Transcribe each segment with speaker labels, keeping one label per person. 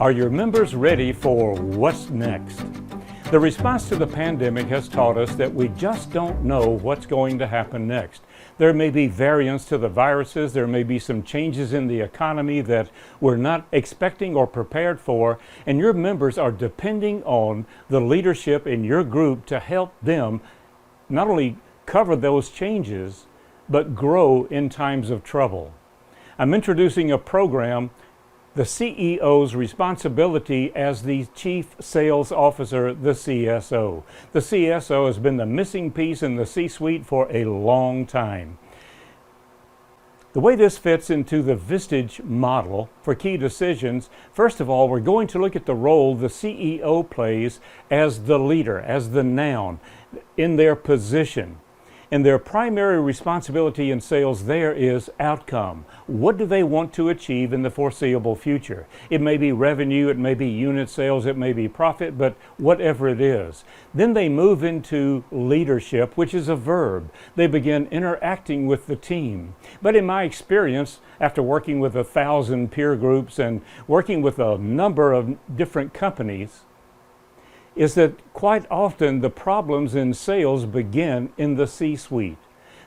Speaker 1: Are your members ready for what's next? The response to the pandemic has taught us that we just don't know what's going to happen next. There may be variants to the viruses, there may be some changes in the economy that we're not expecting or prepared for, and your members are depending on the leadership in your group to help them not only cover those changes, but grow in times of trouble. I'm introducing a program, the CEO's responsibility as the Chief Sales Officer, the CSO. The CSO has been the missing piece in the C-suite for a long time. The way this fits into the Vistage model for key decisions, first of all, we're going to look at the role the CEO plays as the leader, as the noun, in their position. And their primary responsibility in sales there is outcome. What do they want to achieve in the foreseeable future? It may be revenue, it may be unit sales, it may be profit, but whatever it is. Then they move into leadership, which is a verb. They begin interacting with the team. But in my experience, after working with 1,000 peer groups and working with a number of different companies, is that quite often the problems in sales begin in the C-suite.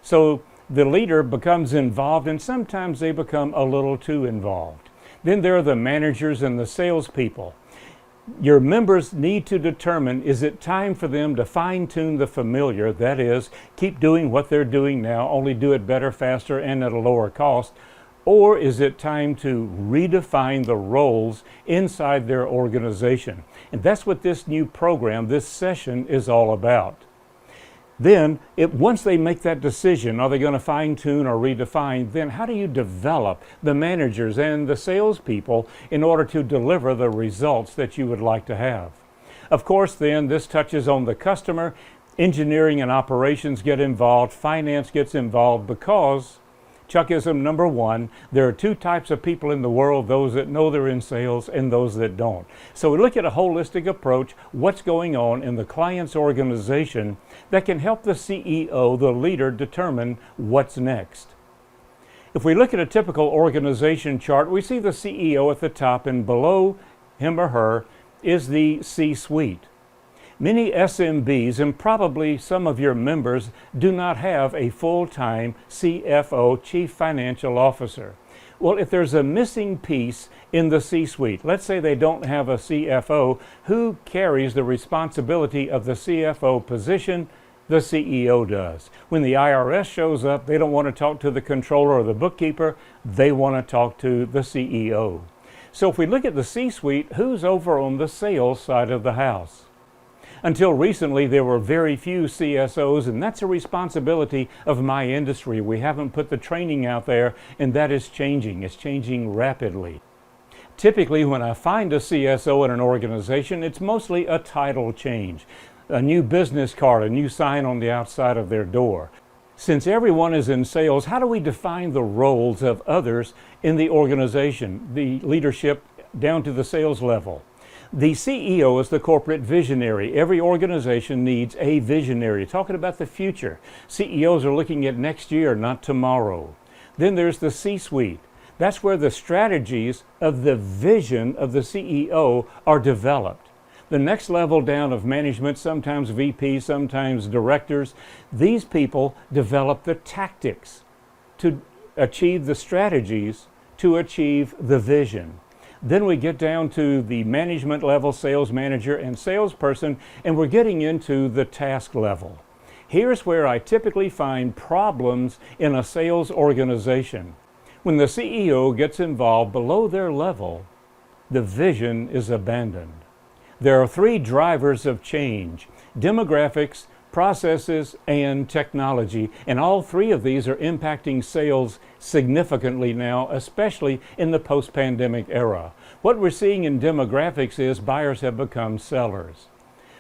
Speaker 1: So the leader becomes involved, and sometimes they become a little too involved. Then there are the managers and the salespeople. Your members need to determine, is it time for them to fine-tune the familiar, that is, keep doing what they're doing now, only do it better, faster, and at a lower cost, or is it time to redefine the roles inside their organization? And that's what this new program, this session, is all about. Then, once they make that decision, are they going to fine-tune or redefine, then how do you develop the managers and the salespeople in order to deliver the results that you would like to have? Of course, then, this touches on the customer. Engineering and operations get involved. Finance gets involved because Chuckism number one, there are two types of people in the world, those that know they're in sales and those that don't. So we look at a holistic approach, what's going on in the client's organization that can help the CEO, the leader, determine what's next. If we look at a typical organization chart, we see the CEO at the top, and below him or her is the C-suite. Many SMBs, and probably some of your members, do not have a full-time CFO, Chief Financial Officer. Well, if there's a missing piece in the C-suite, let's say they don't have a CFO, who carries the responsibility of the CFO position? The CEO does. When the IRS shows up, they don't want to talk to the controller or the bookkeeper, they want to talk to the CEO. So if we look at the C-suite, who's over on the sales side of the house? Until recently, there were very few CSOs, and that's a responsibility of my industry. We haven't put the training out there, and that is changing. It's changing rapidly. Typically, when I find a CSO in an organization, it's mostly a title change, a new business card, a new sign on the outside of their door. Since everyone is in sales, how do we define the roles of others in the organization, the leadership down to the sales level? The CEO is the corporate visionary. Every organization needs a visionary, talking about the future. CEOs are looking at next year, not tomorrow. Then there's the C-suite. That's where the strategies of the vision of the CEO are developed. The next level down of management, sometimes VP, sometimes directors, these people develop the tactics to achieve the strategies to achieve the vision. Then we get down to the management level, sales manager and salesperson, and we're getting into the task level. Here's where I typically find problems in a sales organization. When the CEO gets involved below their level, the vision is abandoned. There are three drivers of change: demographics, processes, and technology. And all three of these are impacting sales significantly now, especially in the post-pandemic era. What we're seeing in demographics is buyers have become sellers.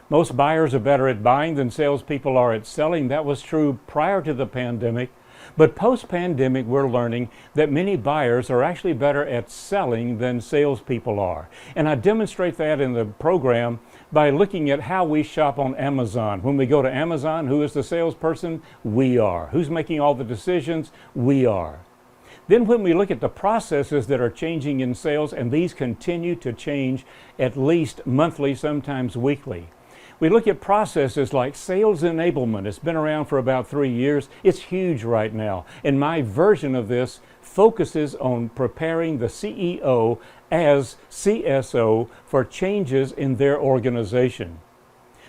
Speaker 1: Most buyers are better at buying than salespeople are at selling. That was true prior to the pandemic. But post-pandemic, we're learning that many buyers are actually better at selling than salespeople are. And I demonstrate that in the program by looking at how we shop on Amazon. When we go to Amazon, who is the salesperson? We are. Who's making all the decisions? We are. Then when we look at the processes that are changing in sales, and these continue to change at least monthly, sometimes weekly. We look at processes like sales enablement. It's been around for about 3 years. It's huge right now. And my version of this focuses on preparing the CEO as CSO for changes in their organization.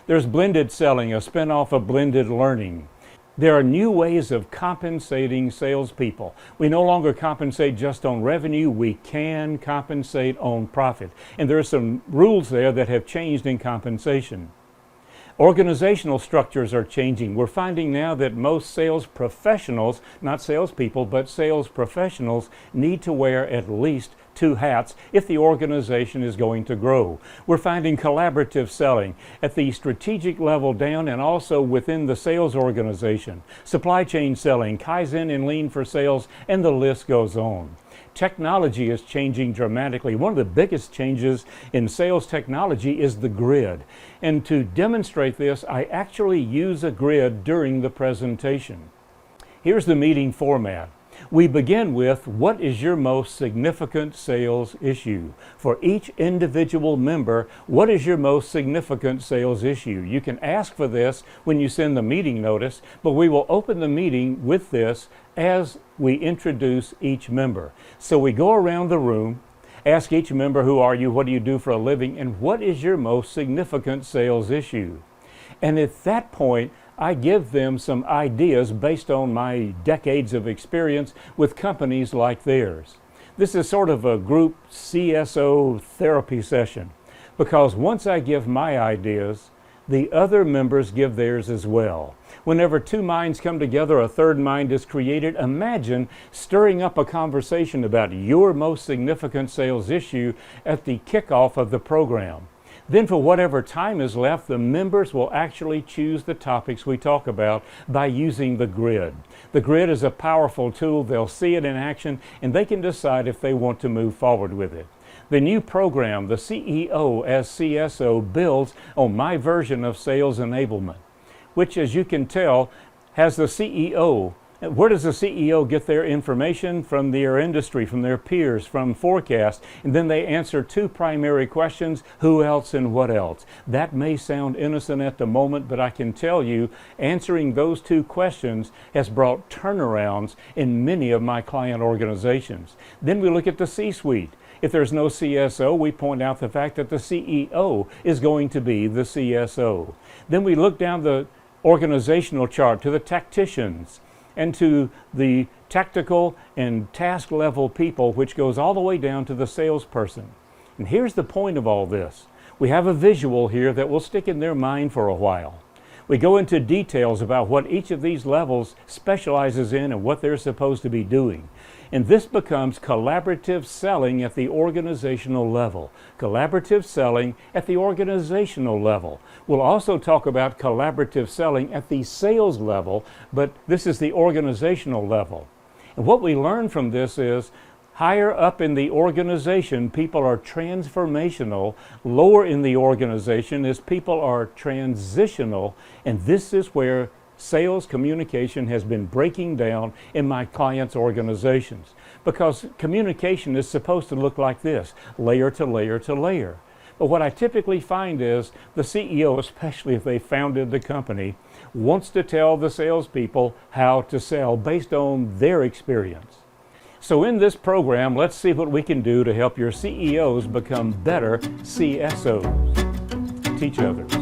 Speaker 1: There's blended selling, a spinoff of blended learning. There are new ways of compensating salespeople. We no longer compensate just on revenue. We can compensate on profit. And there are some rules there that have changed in compensation. Organizational structures are changing. We're finding now that most sales professionals, not salespeople, but sales professionals, need to wear at least 2 hats if the organization is going to grow. We're finding collaborative selling at the strategic level down and also within the sales organization. Supply chain selling, Kaizen and Lean for sales, and the list goes on. Technology is changing dramatically. One of the biggest changes in sales technology is the grid. And to demonstrate this, I actually use a grid during the presentation. Here's the meeting format. We begin with, what is your most significant sales issue? For each individual member, what is your most significant sales issue? You can ask for this when you send the meeting notice, but we will open the meeting with this as we introduce each member. So we go around the room, ask each member, who are you, what do you do for a living, and what is your most significant sales issue? And at that point, I give them some ideas based on my decades of experience with companies like theirs. This is sort of a group CSO therapy session, because once I give my ideas, the other members give theirs as well. Whenever 2 minds come together, a third mind is created. Imagine stirring up a conversation about your most significant sales issue at the kickoff of the program. Then for whatever time is left, the members will actually choose the topics we talk about by using the grid. The grid is a powerful tool. They'll see it in action, and they can decide if they want to move forward with it. The new program, the CEO as CSO, builds on my version of sales enablement, which, as you can tell, has the CEO. Where does the CEO get their information? From their industry, from their peers, from forecasts, and then they answer 2 primary questions: who else and what else? That may sound innocent at the moment, but I can tell you answering those 2 questions has brought turnarounds in many of my client organizations. Then we look at the C-suite. If there's no CSO, we point out the fact that the CEO is going to be the CSO. Then we look down the organizational chart to the tacticians and to the tactical and task level people, which goes all the way down to the salesperson. And here's the point of all this. We have a visual here that will stick in their mind for a while. We go into details about what each of these levels specializes in and what they're supposed to be doing. And this becomes collaborative selling at the organizational level. Collaborative selling at the organizational level. We'll also talk about collaborative selling at the sales level, but this is the organizational level. And what we learn from this is higher up in the organization, people are transformational. Lower in the organization is people are transitional. And this is where sales communication has been breaking down in my clients' organizations, because communication is supposed to look like this, layer to layer to layer. But what I typically find is the CEO, especially if they founded the company, wants to tell the salespeople how to sell based on their experience. So in this program, let's see what we can do to help your CEOs become better CSOs. Teach others.